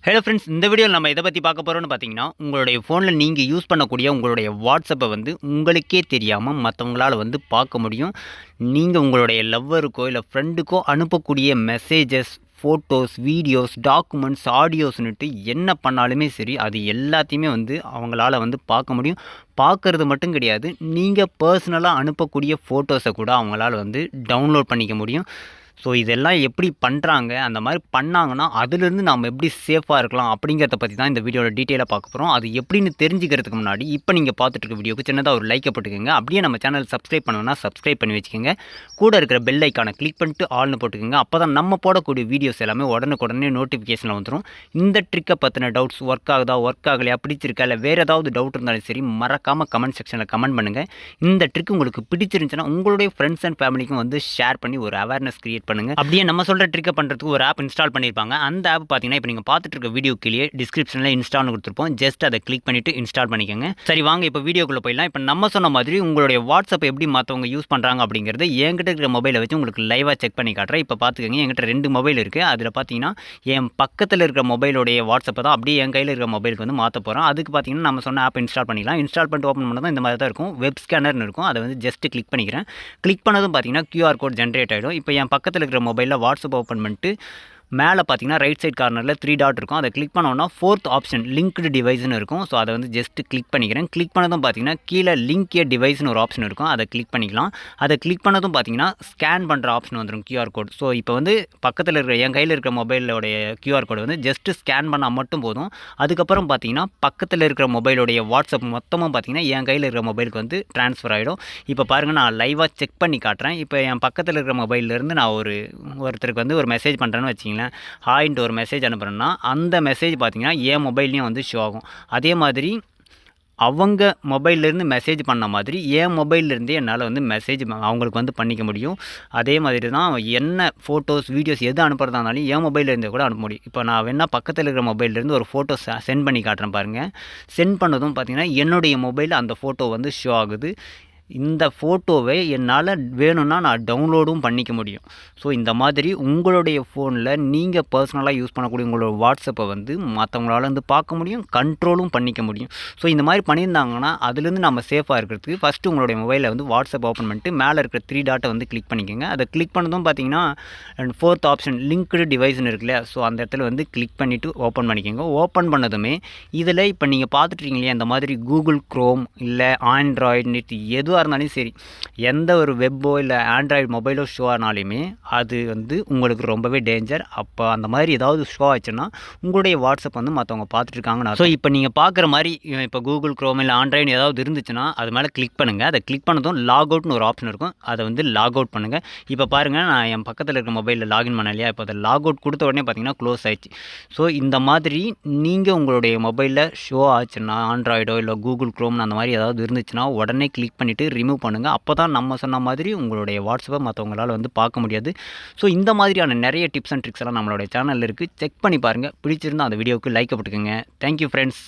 Hello friends, இந்த வீடியோவில் நம்ம எதை பற்றி பார்க்க போகிறோம்னு பார்த்தீங்கன்னா, உங்களுடைய ஃபோனில் நீங்கள் யூஸ் பண்ணக்கூடிய உங்களுடைய வாட்ஸ்அப்பை வந்து உங்களுக்கே தெரியாமல் மற்றவங்களால் வந்து பார்க்க முடியும். நீங்கள் உங்களுடைய லவ்வருக்கோ இல்லை ஃப்ரெண்டுக்கோ அனுப்பக்கூடிய மெசேஜஸ், ஃபோட்டோஸ், வீடியோஸ், டாக்குமெண்ட்ஸ், ஆடியோஸ்னுட்டு என்ன பண்ணாலுமே சரி, அது எல்லாத்தையுமே வந்து அவங்களால வந்து பார்க்க முடியும். பார்க்கறது மட்டும் கிடையாது, நீங்கள் பர்சனலாக அனுப்பக்கூடிய ஃபோட்டோஸை கூட அவங்களால வந்து டவுன்லோட் பண்ணிக்க முடியும். ஸோ இதெல்லாம் எப்படி பண்ணுறாங்க, அந்த மாதிரி பண்ணாங்கன்னா அதிலிருந்து நாம் எப்படி சேஃபாக இருக்கலாம் அப்படிங்கிறத பற்றி தான் இந்த வீடியோவில் டீட்டெயிலாக பார்க்க போகிறோம். அது எப்படின்னு தெரிஞ்சுக்கிறதுக்கு முன்னாடி இப்போ நீங்கள் பார்த்துட்டு இருக்க வீடியோக்கு சின்னதாக ஒரு லைக்கை போட்டுக்கோங்க. அப்படியே நம்ம சேனல் சப்ஸ்கிரைப் பண்ணணும்னா சப்ஸ்கிரைப் பண்ணி வச்சுக்கோங்க. கூட இருக்கிற பெல் ஐக்கானை கிளிக் பண்ணிட்டு ஆல்னு போட்டுக்கோங்க. அப்போ தான் நம்ம போடக்கூடிய வீடியோஸ் எல்லாமே உடனுக்குடனே நோட்டிஃபிகேஷனில் வந்துடும். இந்த ட்ரிக்கை பற்றின டவுட்ஸ், ஒர்க் ஆகுதா, ஒர்க் ஆகலையா, பிடிச்சிருக்கா, இல்லை வேறு ஏதாவது டவுட் இருந்தாலும் சரி, மறக்காமல் கமெண்ட் செக்ஷனில் கமெண்ட் பண்ணுங்கள். இந்த ட்ரிக் உங்களுக்கு பிடிச்சிருந்துச்சுன்னா உங்களுடைய ஃப்ரெண்ட்ஸ் அண்ட் ஃபேமிலிக்கும் வந்து ஷேர் பண்ணி ஒரு அவேர்னஸ் கிரியேட் பண்ணுங்க. அப்படியே நம்ம சொல்கிற ட்ரிக்கை பண்ணுறதுக்கு ஒரு ஆப் இன்ஸ்டால் பண்ணியிருப்பாங்க. அந்த ஆப் பார்த்தீங்கன்னா இப்போ நீங்கள் பார்த்துட்டு இருக்க வீடியோ கீழே டிஸ்கிரிப்ஷனில் இன்ஸ்டால்னு கொடுத்துருப்போம். ஜஸ்ட் அதை கிளிக் பண்ணிவிட்டு இன்ஸ்டால் பண்ணிக்கோங்க. சரி, வாங்க இப்போ வீடியோக்குள்ளே போயிடலாம். இப்போ நம்ம சொன்ன மாதிரி உங்களுடைய வாட்ஸ்அப் எப்படி மற்றவங்க யூஸ் பண்ணுறாங்க அப்படிங்கிறது என்கிட்ட இருக்கிற மொபைலை வச்சு உங்களுக்கு லைவாக செக் பண்ணி காட்டுறேன். இப்போ பார்த்துக்கோங்க, என்கிட்ட 2 மொபைல் இருக்குது. அதில் பார்த்தீங்கன்னா என் பக்கத்தில் இருக்கிற மொபைலோடைய வாட்ஸ்அப்பை தான் அப்படியே என் கையில் இருக்கிற மொபைலுக்கு வந்து மாற்ற போகிறோம். அதுக்கு பார்த்தீங்கன்னா நம்ம சொன்ன ஆப் இன்ஸ்டால் பண்ணிக்கலாம். இன்ஸ்டால் பண்ணிட்டு ஓப்பன் பண்ணதும் இந்த மாதிரி தான் இருக்கும். வெப் ஸ்கேனர்னு இருக்கும். அதை வந்து ஜஸ்ட் கிளிக் பண்ணிக்கிறேன். கிளிக் பண்ணதும் பார்த்தீங்கன்னா QR கோட் ஜென்ரேட் ஆகிடும். இப்போ என் பக்கத்தில் இருக்கிற மொபைலில் வாட்ஸ்அப் ஓப்பன் பண்ணிட்டு மேலே பார்த்தீங்கன்னா ரைட் சைட் கார்னரில் 3 டாட் இருக்கும். அதை கிளிக் பண்ணோன்னா 4th ஆப்ஷன் லிங்க்டு டிவைஸ்னு இருக்கும். ஸோ அதை வந்து ஜஸ்ட் கிளிக் பண்ணிக்கிறேன். கிளிக் பண்ணதும் பார்த்தீங்கன்னா கீழே லிங்க் ஏ டிவைஸ்னு ஒரு ஆப்ஷன் இருக்கும். அதை கிளிக் பண்ணிக்கலாம். அதை கிளிக் பண்ணதும் பார்த்தீங்கன்னா ஸ்கேன் பண்ணுற ஆப்ஷன் வந்துடும், QR கோட். ஸோ இப்போ வந்து பக்கத்தில் இருக்கிற என் கையில் இருக்கிற மொபைலோடைய QR கோடு வந்து ஜஸ்ட்டு ஸ்கேன் பண்ணால் மட்டும் போதும். அதுக்கப்புறம் பார்த்தீங்கன்னா பக்கத்தில் இருக்கிற மொபைலோடைய வாட்ஸ்அப் மொத்தமாக பார்த்தீங்கன்னா என் கையில் இருக்கிற மொபைலுக்கு வந்து ட்ரான்ஸ்ஃபர் ஆகிடும். இப்போ பாருங்கள், நான் லைவாக செக் பண்ணி காட்டுறேன். இப்போ என் பக்கத்தில் இருக்கிற மொபைல்லேருந்து நான் ஒருத்தருக்கு வந்து ஒரு மெசேஜ் பண்ணுறேன்னு வச்சிங்களேன், ஹாய்ன்ட்டு ஒரு மெசேஜ் அனுப்புகிறேன்னா அந்த மெசேஜ் பார்த்தீங்கன்னா என் மொபைல்லையும் வந்து ஷோ ஆகும். அதே மாதிரி அவங்க மொபைல்லேருந்து மெசேஜ் பண்ண மாதிரி என் மொபைல்லேருந்தே என்னால் வந்து மெசேஜ் அவங்களுக்கு வந்து பண்ணிக்க முடியும். அதே மாதிரி தான் என்ன ஃபோட்டோஸ், வீடியோஸ் எது அனுப்புகிறதா இருந்தாலும் என் மொபைல்லேருந்து கூட அனுப்ப முடியும். இப்போ நான் வேணால் பக்கத்தில் இருக்கிற மொபைல்லேருந்து ஒரு ஃபோட்டோ சென்ட் பண்ணி காட்டுறேன் பாருங்கள். சென்ட் பண்ணதும் பார்த்தீங்கன்னா என்னுடைய மொபைலில் அந்த ஃபோட்டோ வந்து ஷோ ஆகுது. இந்த ஃபோட்டோவை என்னால் வேணும்னா நான் டவுன்லோடும் பண்ணிக்க முடியும். ஸோ இந்த மாதிரி உங்களுடைய ஃபோனில் நீங்கள் பர்சனலாக யூஸ் பண்ணக்கூடிய உங்களோட வாட்ஸ்அப்பை வந்து மற்றவங்களால வந்து பார்க்க முடியும், கண்ட்ரோலும் பண்ணிக்க முடியும். ஸோ இந்த மாதிரி பண்ணியிருந்தாங்கன்னா அதுலேருந்து நம்ம சேஃபாக இருக்கிறதுக்கு ஃபஸ்ட்டு உங்களுடைய மொபைலில் வந்து வாட்ஸ்அப் ஓப்பன் பண்ணிட்டு மேலே இருக்கிற 3 டாட்டை வந்து கிளிக் பண்ணிக்கோங்க. அதை கிளிக் பண்ணதும் பார்த்தீங்கன்னா 4th ஆப்ஷன் லிங்க்டு டிவைஸ்னு இருக்கு இல்லையா, ஸோ அந்த இடத்துல வந்து கிளிக் பண்ணிவிட்டு ஓப்பன் பண்ணிக்கோங்க. ஓப்பன் பண்ணதுமே இதில் இப்போ நீங்கள் பார்த்துட்ருக்கீங்க இல்லையா, இந்த மாதிரி கூகுள் க்ரோம் இல்லை ஆண்ட்ராய்டு நெட் எதுவாக இருந்தாலும் சரி, எந்த ஒரு வெப்போ இல்லை ஆண்ட்ராய்டு மொபைலோ ஷோ ஆனாலுமே அது வந்து உங்களுக்கு ரொம்பவே டேஞ்சர். அப்போ அந்த மாதிரி ஏதாவது ஷோ ஆச்சுன்னா உங்களுடைய வாட்ஸ்அப் வந்து மற்றவங்க பார்த்துட்ருக்காங்கன்னா, ஸோ இப்போ நீங்கள் பார்க்குற மாதிரி இப்போ கூகுள் க்ரோம் இல்லை ஆண்ட்ராய்டு ஏதாவது இருந்துச்சுன்னா அது மேலே கிளிக் பண்ணுங்கள். அதை கிளிக் பண்ணதும் லாக் அவுட்னு ஒரு ஆப்ஷன் இருக்கும். அதை வந்து லாக் அவுட் பண்ணுங்கள். இப்போ பாருங்கள், நான் என் பக்கத்தில் இருக்கிற மொபைலில் லாகின் பண்ண இல்லையா, இப்போ அதை லாக் அவுட் கொடுத்த உடனே பார்த்தீங்கன்னா க்ளோஸ் ஆயிடுச்சு. ஸோ இந்த மாதிரி நீங்கள் உங்களுடைய மொபைலில் ஷோ ஆச்சுன்னா ஆண்ட்ராய்டோ இல்லை கூகுள் க்ரோம்னு அந்த மாதிரி ஏதாவது இருந்துச்சுன்னா உடனே கிளிக் பண்ணிவிட்டு ரிமூவ் பண்ணுங்கள். அப்போ தான் நம்ம சொன்ன மாதிரி உங்களுடைய வாட்ஸ்அப்பை மற்றவங்களால் வந்து பார்க்க முடியாது. ஸோ இந்த மாதிரியான நிறைய டிப்ஸ் அண்ட் ட்ரிக்ஸ் எல்லாம் நம்மளுடைய சேனலில் இருக்குது. செக் பண்ணி பாருங்கள். பிடிச்சிருந்தால் அந்த வீடியோவுக்கு லைக் போட்டுக்கோங்க. Thank you friends.